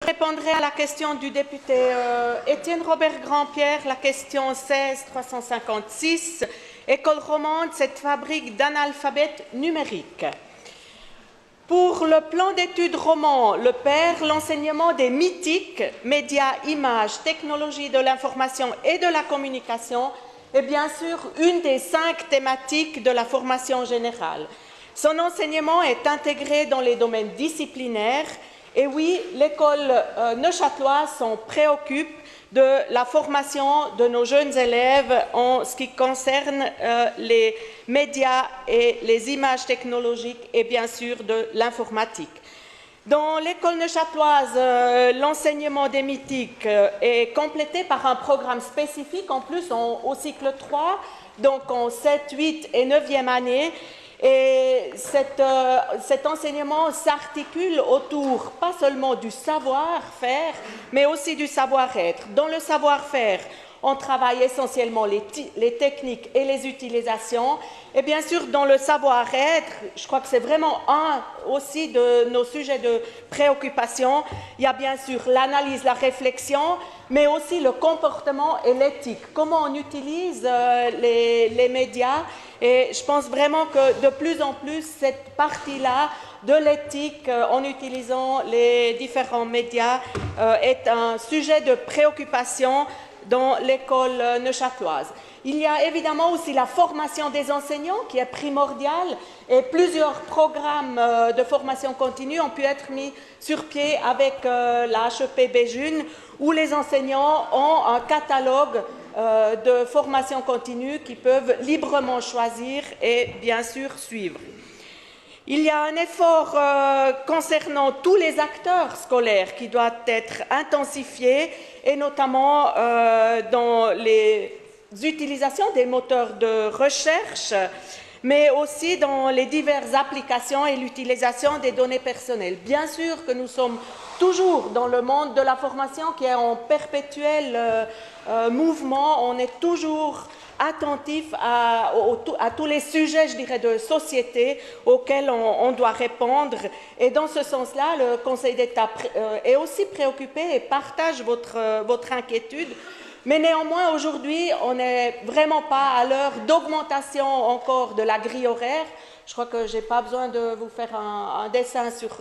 répondrai à la question du député Étienne Robert Grandpierre, la question 16-356. École romande, cette fabrique d'analphabètes numériques. Pour le plan d'études roman, le PER, l'enseignement des mythiques, médias, images, technologies de l'information et de la communication est bien sûr une des 5 thématiques de la formation générale. Son enseignement est intégré dans les domaines disciplinaires et oui, l'école neuchâteloise s'en préoccupe de la formation de nos jeunes élèves en ce qui concerne les médias et les images technologiques et bien sûr de l'informatique. Dans l'école neuchâteloise, l'enseignement des mythiques est complété par un programme spécifique, en plus au cycle 3, donc en 7, 8 et 9e année. Et cet enseignement s'articule autour, pas seulement du savoir-faire, mais aussi du savoir-être. Dans le savoir-faire, on travaille essentiellement les techniques et les utilisations. Et bien sûr, dans le savoir-être, je crois que c'est vraiment un aussi de nos sujets de préoccupation. Il y a bien sûr l'analyse, la réflexion, mais aussi le comportement et l'éthique. Comment on utilise les médias. Et je pense vraiment que de plus en plus, cette partie-là de l'éthique en utilisant les différents médias est un sujet de préoccupation dans l'école neuchâteloise. Il y a évidemment aussi la formation des enseignants qui est primordiale et plusieurs programmes de formation continue ont pu être mis sur pied avec la HEP Béjune où les enseignants ont un catalogue de formation continue qu'ils peuvent librement choisir et bien sûr suivre. Il y a un effort concernant tous les acteurs scolaires qui doit être intensifié et notamment dans les utilisations des moteurs de recherche, mais aussi dans les diverses applications et l'utilisation des données personnelles. Bien sûr que nous sommes toujours dans le monde de la formation qui est en perpétuel mouvement, on est toujours attentif à tous les sujets, je dirais, de société auxquels on doit répondre. Et dans ce sens-là, le Conseil d'État est aussi préoccupé et partage votre inquiétude. Mais néanmoins, aujourd'hui, on n'est vraiment pas à l'heure d'augmentation encore de la grille horaire. Je crois que je n'ai pas besoin de vous faire un dessin sur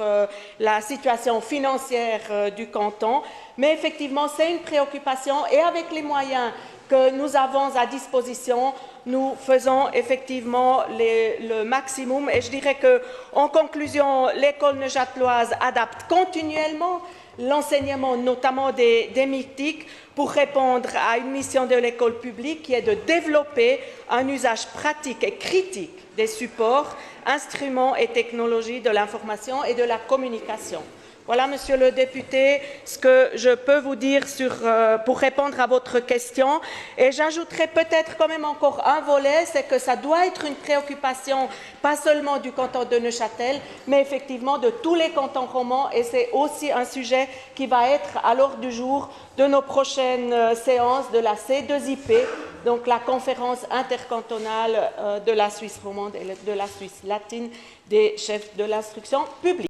la situation financière du canton. Mais effectivement, c'est une préoccupation et avec les moyens que nous avons à disposition, nous faisons effectivement le maximum. Et je dirais qu'en conclusion, l'école neuchâteloise adapte continuellement l'enseignement, notamment des mythiques, pour répondre à une mission de l'école publique qui est de développer un usage pratique et critique des supports, instruments et technologies de l'information et de la communication. Voilà, Monsieur le député, ce que je peux vous dire pour répondre à votre question. Et j'ajouterai peut-être quand même encore un volet, c'est que ça doit être une préoccupation, pas seulement du canton de Neuchâtel, mais effectivement de tous les cantons romans. Et c'est aussi un sujet qui va être à l'ordre du jour de nos prochaines séances de la C2IP, donc la conférence intercantonale de la Suisse romande et de la Suisse latine des chefs de l'instruction publique.